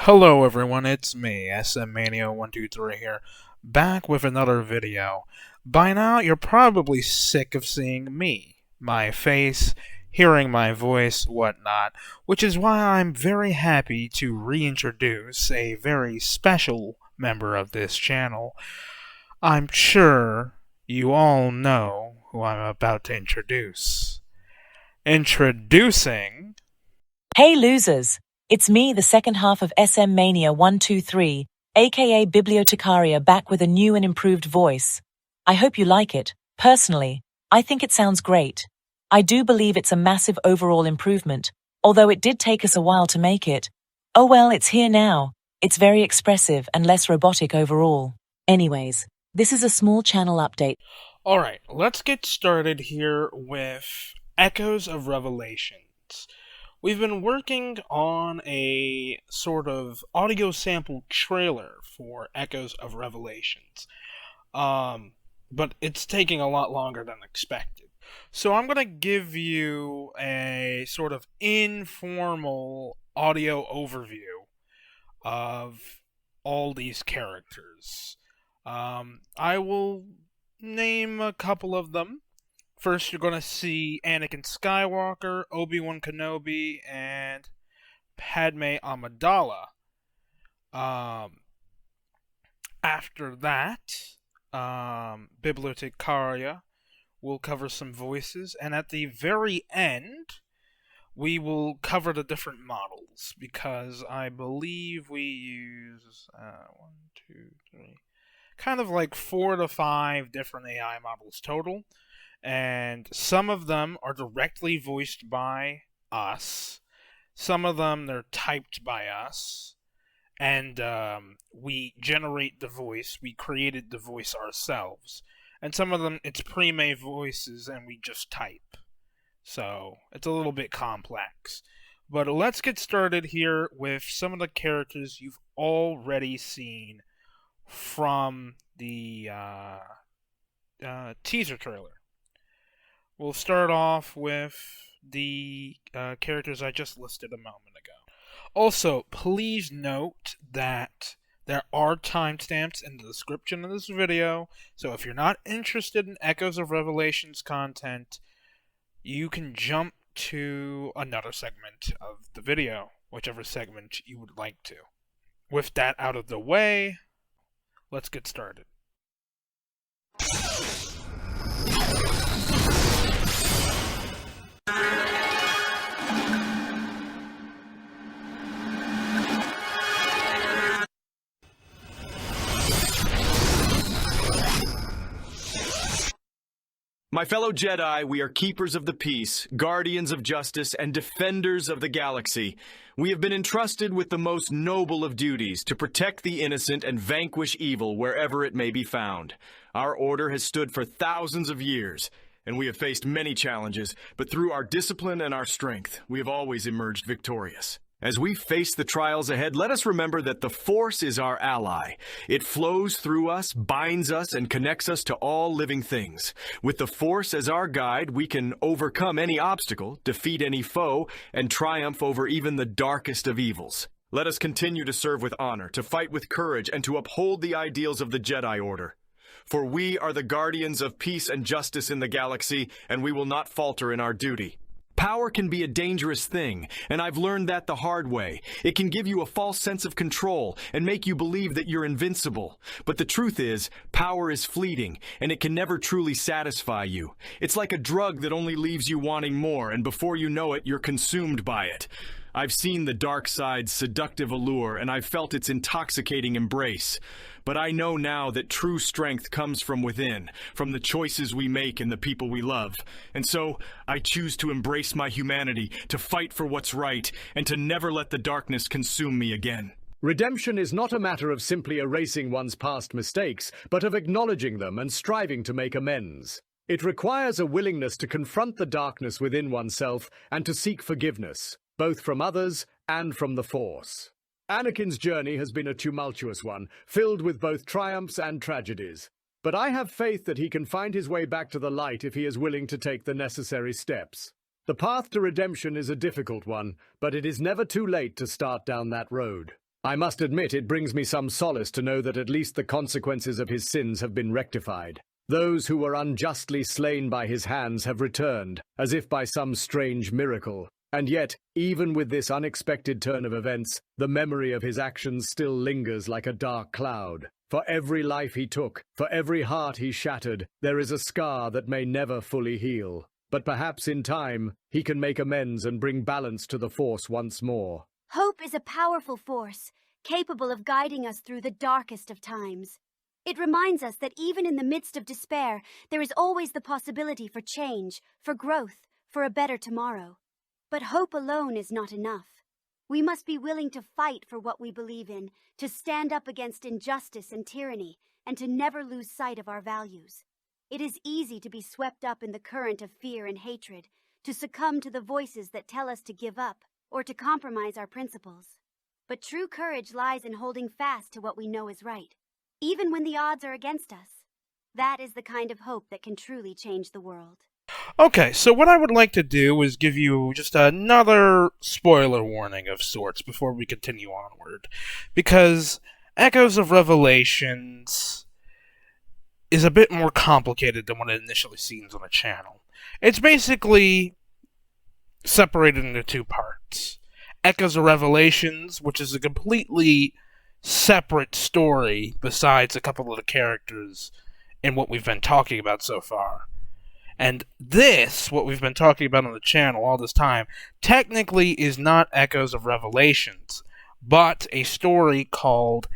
Hello everyone, it's me, SMMania123 here, back with another video. By now, you're probably sick of seeing me, my face, hearing my voice, whatnot, which is why I'm very happy to reintroduce a very special member of this channel. I'm sure you all know who I'm about to introduce. Introducing... Hey losers! It's me, the second half of SM Mania 123, aka Bibliotecaria, back with a new and improved voice. I hope you like it. Personally, I think it sounds great. I do believe it's a massive overall improvement, although it did take us a while to make it. Oh well, it's here now. It's very expressive and less robotic overall. Anyways, this is a small channel update. Alright, let's get started here with Echoes of Revelations. We've been working on a sort of audio sample trailer for Echoes of Revelations, but it's taking a lot longer than expected. So I'm going to give you a sort of informal audio overview of all these characters. I will name a couple of them. First, you're going to see Anakin Skywalker, Obi-Wan Kenobi, and Padmé Amidala. After that, Bibliotecaria will cover some voices, and at the very end, we will cover the different models, because I believe we use, kind of like 4 to 5 different AI models total. And some of them are directly voiced by us. Some of them, they're typed by us. And we generate the voice. We created the voice ourselves. And some of them, it's pre-made voices and we just type. So, it's a little bit complex. But let's get started here with some of the characters you've already seen from the teaser trailer. We'll start off with the characters I just listed a moment ago. Also, please note that there are timestamps in the description of this video, so if you're not interested in Echoes of Revelations content, you can jump to another segment of the video, whichever segment you would like to. With that out of the way, let's get started. My fellow Jedi, we are keepers of the peace, guardians of justice, and defenders of the galaxy. We have been entrusted with the most noble of duties, to protect the innocent and vanquish evil wherever it may be found. Our order has stood for thousands of years, and we have faced many challenges, but through our discipline and our strength, we have always emerged victorious. As we face the trials ahead, let us remember that the Force is our ally. It flows through us, binds us, and connects us to all living things. With the Force as our guide, we can overcome any obstacle, defeat any foe, and triumph over even the darkest of evils. Let us continue to serve with honor, to fight with courage, and to uphold the ideals of the Jedi Order. For we are the guardians of peace and justice in the galaxy, and we will not falter in our duty. Power can be a dangerous thing, and I've learned that the hard way. It can give you a false sense of control and make you believe that you're invincible. But the truth is, power is fleeting, and it can never truly satisfy you. It's like a drug that only leaves you wanting more, and before you know it, you're consumed by it. I've seen the dark side's seductive allure, and I've felt its intoxicating embrace. But I know now that true strength comes from within, from the choices we make and the people we love. And so, I choose to embrace my humanity, to fight for what's right, and to never let the darkness consume me again. Redemption is not a matter of simply erasing one's past mistakes, but of acknowledging them and striving to make amends. It requires a willingness to confront the darkness within oneself and to seek forgiveness, both from others and from the Force. Anakin's journey has been a tumultuous one, filled with both triumphs and tragedies. But I have faith that he can find his way back to the light if he is willing to take the necessary steps. The path to redemption is a difficult one, but it is never too late to start down that road. I must admit it brings me some solace to know that at least the consequences of his sins have been rectified. Those who were unjustly slain by his hands have returned, as if by some strange miracle. And yet, even with this unexpected turn of events, the memory of his actions still lingers like a dark cloud. For every life he took, for every heart he shattered, there is a scar that may never fully heal. But perhaps in time, he can make amends and bring balance to the Force once more. Hope is a powerful force, capable of guiding us through the darkest of times. It reminds us that even in the midst of despair, there is always the possibility for change, for growth, for a better tomorrow. But hope alone is not enough. We must be willing to fight for what we believe in, to stand up against injustice and tyranny, and to never lose sight of our values. It is easy to be swept up in the current of fear and hatred, to succumb to the voices that tell us to give up, or to compromise our principles. But true courage lies in holding fast to what we know is right, even when the odds are against us. That is the kind of hope that can truly change the world. Okay, so what I would like to do is give you just another spoiler warning of sorts before we continue onward. Because Echoes of Revelations is a bit more complicated than what it initially seems on the channel. It's basically separated into two parts. Echoes of Revelations, which is a completely separate story besides a couple of the characters in what we've been talking about so far. And this, what we've been talking about on the channel all this time, technically is not Echoes of Revelations, but a story called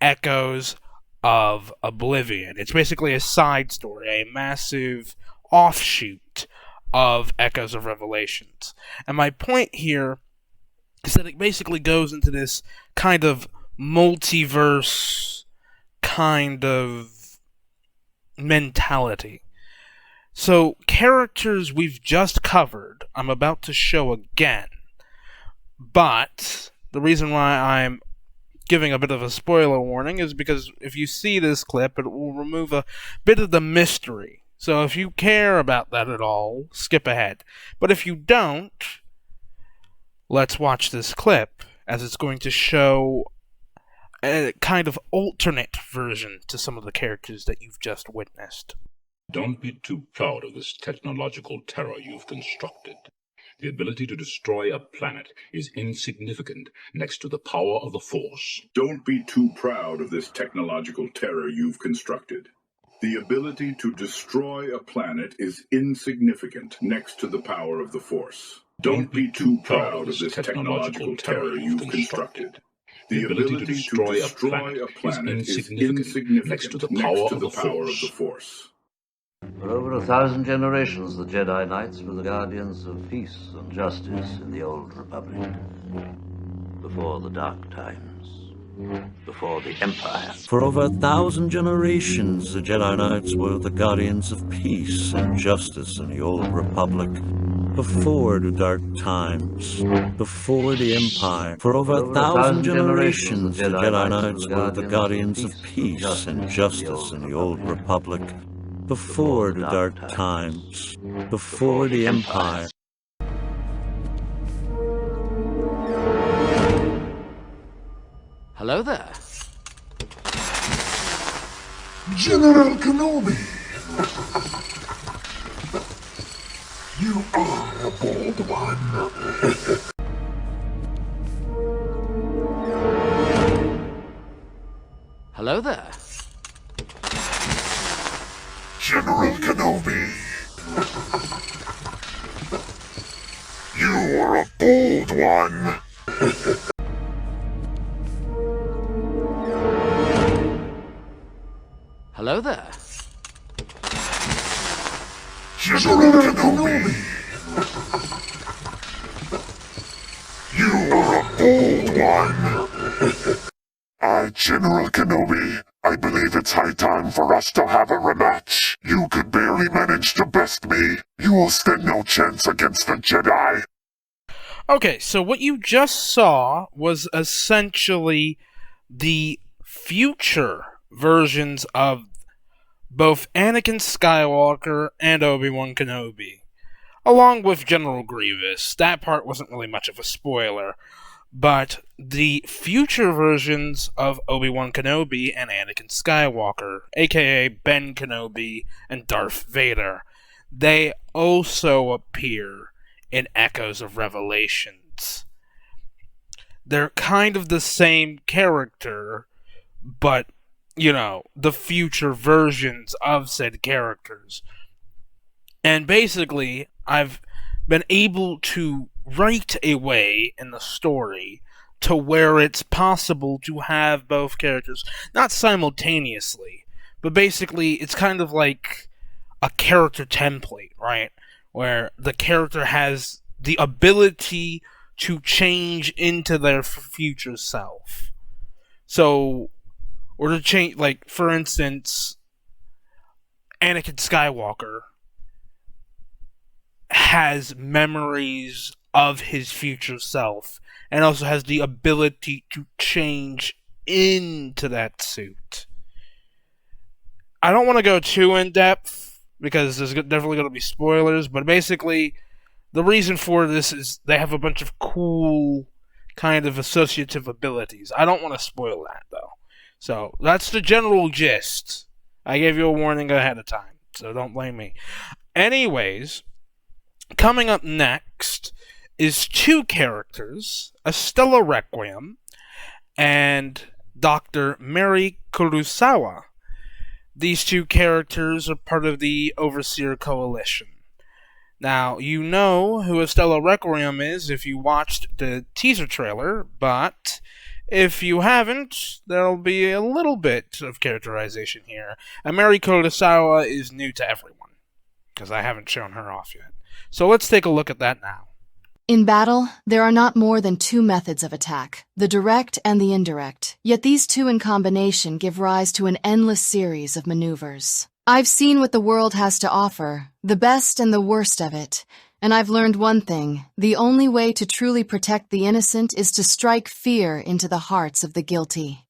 Echoes of Oblivion. It's basically a side story, a massive offshoot of Echoes of Revelations. And my point here is that it basically goes into this kind of multiverse kind of mentality. So, characters we've just covered, I'm about to show again. But the reason why I'm giving a bit of a spoiler warning is because if you see this clip, it will remove a bit of the mystery. So if you care about that at all, skip ahead. But if you don't, let's watch this clip, as it's going to show a kind of alternate version to some of the characters that you've just witnessed. Don't be too proud of this technological terror you've constructed. The ability to destroy a planet is insignificant next to the power of the Force. Don't be too proud of this technological terror you've constructed. The ability to destroy a planet is insignificant next to the power of the Force. Don't be too proud of this technological terror you've constructed. The ability to destroy a planet is insignificant next to the power of the Force. For over 1,000 generations, the Jedi Knights were the guardians of peace and justice in the Old Republic. Before the Dark Times. Before the Empire. For over 1,000 generations, the Jedi Knights were the guardians of peace and justice in the Old Republic. Before the Dark Times. Before the Empire. For over 1,000 generations, the Jedi Knights were the guardians of peace and justice in the Old Republic. Before the Dark Times, before the Empire. Hello there. General Kenobi! You are a bold one. Hello there. General Kenobi! You are a bold one. Hello there. General Kenobi! You are a bold one. General Kenobi, I believe it's high time for us to have a rematch. You could barely manage to best me. You will stand no chance against the Jedi. Okay, so what you just saw was essentially the future versions of both Anakin Skywalker and Obi-Wan Kenobi, along with General Grievous. That part wasn't really much of a spoiler. but the future versions of Obi-Wan Kenobi and Anakin Skywalker, aka Ben Kenobi and Darth Vader, they also appear in Echoes of Revelations. They're kind of the same character, but, the future versions of said characters. And basically, I've been able to write a way in the story to where it's possible to have both characters, not simultaneously, but basically it's kind of like a character template, right? Where the character has the ability to change into their future self. So, or to change, like, for instance, Anakin Skywalker has memories of his future self, and also has the ability to change into that suit. I don't want to go too in-depth, because there's definitely going to be spoilers, but basically, the reason for this is they have a bunch of cool kind of associative abilities. I don't want to spoil that, though. So, that's the general gist. I gave you a warning ahead of time, so don't blame me. Anyways, coming up next is two characters, Astella Requiem and Dr. Mary Kurosawa. These two characters are part of the Overseer Coalition. Now, you know who Astella Requiem is if you watched the teaser trailer, but if you haven't, there'll be a little bit of characterization here. And Mary Kurosawa is new to everyone, because I haven't shown her off yet. So let's take a look at that now. In battle, there are not more than two methods of attack, the direct and the indirect, yet these two in combination give rise to an endless series of maneuvers. I've seen what the world has to offer, the best and the worst of it, and I've learned one thing: the only way to truly protect the innocent is to strike fear into the hearts of the guilty.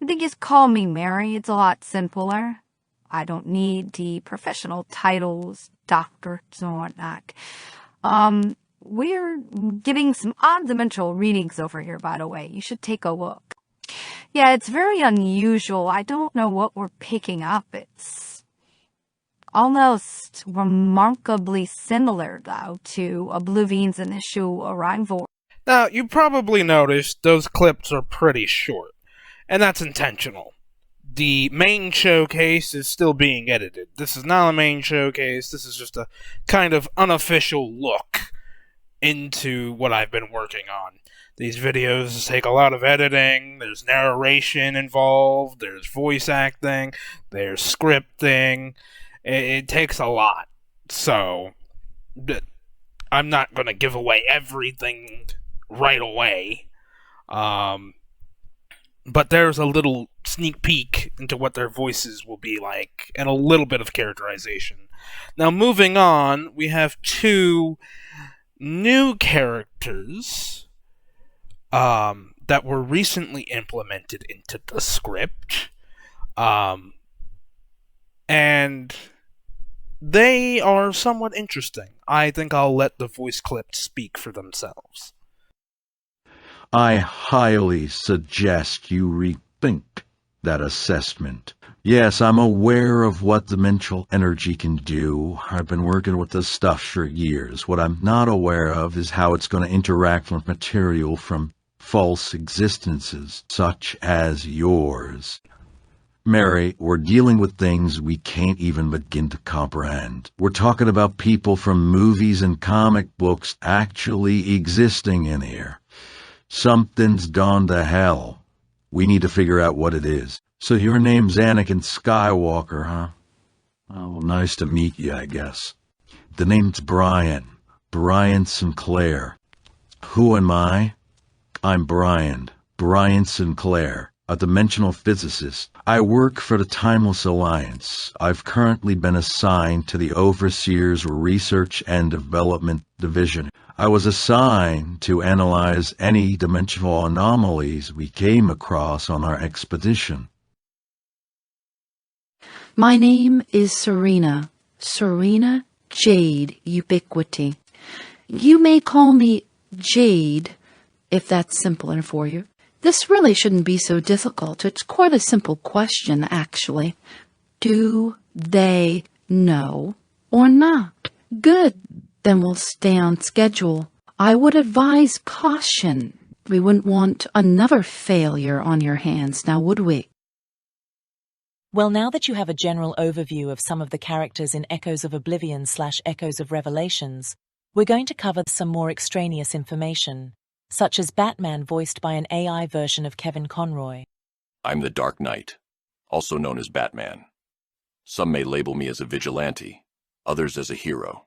You can just call me Mary, it's a lot simpler. I don't need the professional titles, Dr. Zornak. We're getting some odd-dimensional readings over here, by the way. You should take a look. Yeah, it's very unusual. I don't know what we're picking up. It's almost remarkably similar, though, to Oblivion's initial arrival. Now, you probably noticed those clips are pretty short, and that's intentional. The main showcase is still being edited. This is not a main showcase, this is just a kind of unofficial look into what I've been working on. These videos take a lot of editing, there's narration involved, there's voice acting, there's scripting. It takes a lot. So, I'm not going to give away everything right away. But there's a little sneak peek into what their voices will be like, and a little bit of characterization. Now, moving on, we have two new characters that were recently implemented into the script. And they are somewhat interesting. I think I'll let the voice clips speak for themselves. I highly suggest you rethink that assessment. Yes, I'm aware of what dimensional energy can do. I've been working with this stuff for years. What I'm not aware of is how it's going to interact with material from false existences, such as yours. Mary, we're dealing with things we can't even begin to comprehend. We're talking about people from movies and comic books actually existing in here. Something's gone to hell. We need to figure out what it is. So your name's Anakin Skywalker, huh? Oh, well, nice to meet you, I guess. The name's Bryan. Bryan Sinclair. Who am I? I'm Bryan. Bryan Sinclair, a dimensional physicist. I work for the Timeless Alliance. I've currently been assigned to the Overseer's Research and Development Division. I was assigned to analyze any dimensional anomalies we came across on our expedition. My name is Serina. Serina Jade Ubiquity. You may call me Jade, if that's simpler for you. This really shouldn't be so difficult. It's quite a simple question, actually. Do they know or not? Good. Then we'll stay on schedule. I would advise caution. We wouldn't want another failure on your hands, now would we? Well, now that you have a general overview of some of the characters in Echoes of Oblivion / Echoes of Revelations, we're going to cover some more extraneous information, such as Batman voiced by an AI version of Kevin Conroy. I'm the Dark Knight, also known as Batman. Some may label me as a vigilante, others as a hero.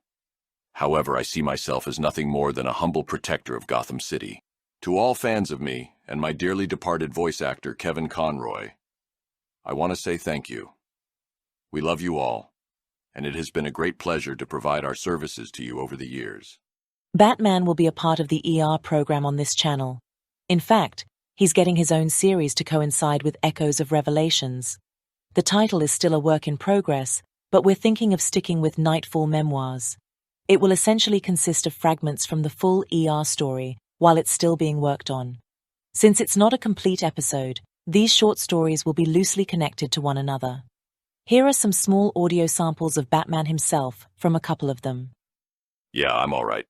However, I see myself as nothing more than a humble protector of Gotham City. To all fans of me, and my dearly departed voice actor Kevin Conroy, I want to say thank you. We love you all, and it has been a great pleasure to provide our services to you over the years. Batman will be a part of the ER program on this channel. In fact, he's getting his own series to coincide with Echoes of Revelations. The title is still a work in progress, but we're thinking of sticking with Knightfall Memoirs. It will essentially consist of fragments from the full ER story while it's still being worked on. Since it's not a complete episode, these short stories will be loosely connected to one another. Here are some small audio samples of Batman himself from a couple of them. Yeah, I'm all right.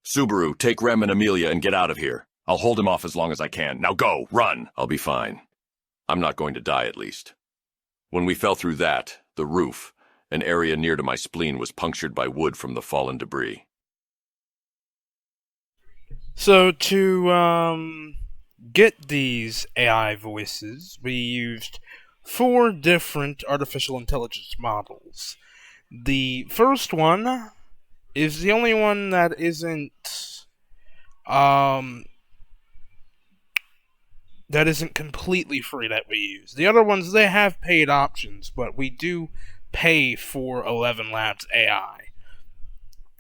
Subaru, take Rem and Amelia and get out of here. I'll hold him off as long as I can. Now go, run. I'll be fine. I'm not going to die, at least. When we fell through that, the roof, an area near to my spleen was punctured by wood from the fallen debris. So to get these AI voices, we used 4 different artificial intelligence models. The first one is the only one that isn't completely free that we use. The other ones, they have paid options, but we do pay for 11 Labs AI.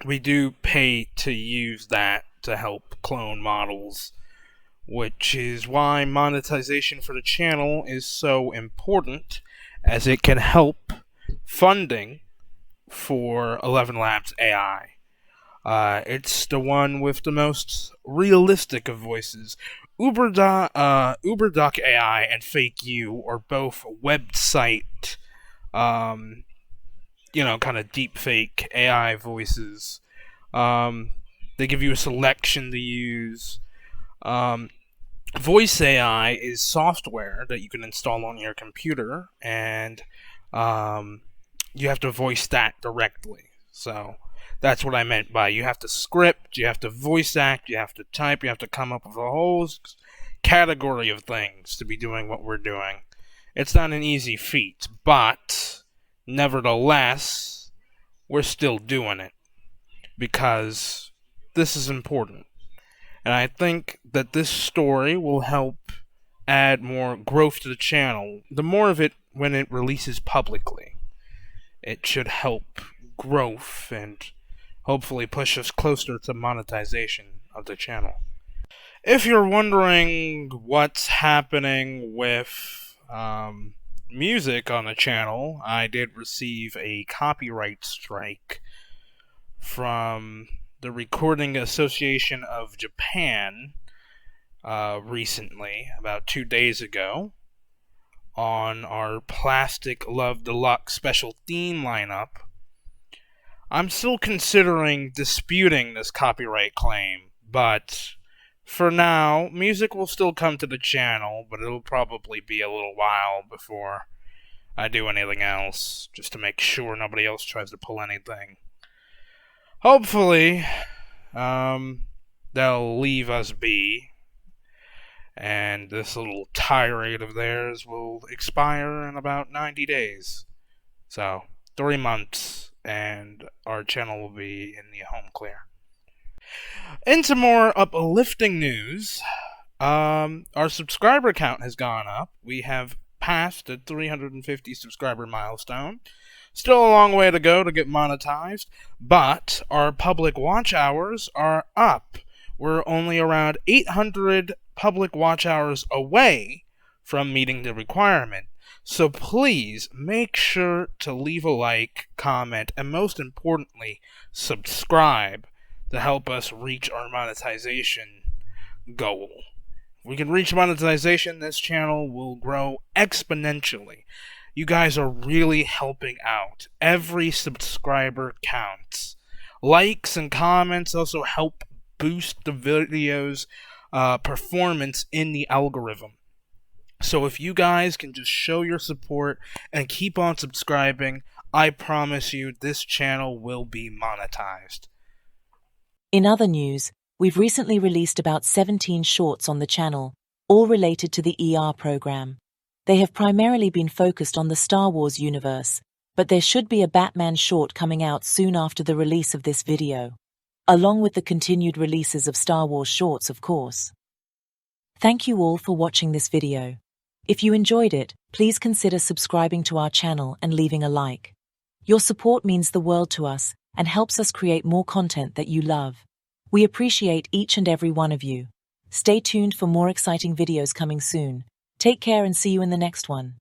We do pay to use that to help clone models, which is why monetization for the channel is so important, as it can help funding for 11 Labs AI. It's the one with the most realistic of voices. Uberdoc AI and Fake You are both website, kind of deep fake AI voices. They give you a selection to use. Voice AI is software that you can install on your computer, and you have to voice that directly. So that's what I meant by you have to script, you have to voice act, you have to type, you have to come up with a whole category of things to be doing what we're doing. It's not an easy feat, but nevertheless, we're still doing it because this is important. And I think that this story will help add more growth to the channel. The more of it when it releases publicly, it should help growth and hopefully push us closer to monetization of the channel. If you're wondering what's happening with music on the channel, I did receive a copyright strike from the Recording Association of Japan recently, about 2 days ago, on our Plastic Love Deluxe special theme lineup. I'm still considering disputing this copyright claim, but for now, music will still come to the channel, but it'll probably be a little while before I do anything else, just to make sure nobody else tries to pull anything. Hopefully, they'll leave us be, and this little tirade of theirs will expire in about 90 days. So, 3 months, and our channel will be in the home clear. Into more uplifting news, our subscriber count has gone up. We have passed the 350 subscriber milestone. Still a long way to go to get monetized, but our public watch hours are up. We're only around 800 public watch hours away from meeting the requirement. So please make sure to leave a like, comment, and most importantly, subscribe to help us reach our monetization goal. If we can reach monetization, this channel will grow exponentially. You guys are really helping out. Every subscriber counts. Likes and comments also help boost the video's performance in the algorithm. So if you guys can just show your support and keep on subscribing, I promise you this channel will be monetized. In other news, we've recently released about 17 shorts on the channel, all related to the ER program. They have primarily been focused on the Star Wars universe, but there should be a Batman short coming out soon after the release of this video, along with the continued releases of Star Wars shorts, of course. Thank you all for watching this video. If you enjoyed it, please consider subscribing to our channel and leaving a like. Your support means the world to us and helps us create more content that you love. We appreciate each and every one of you. Stay tuned for more exciting videos coming soon. Take care and see you in the next one.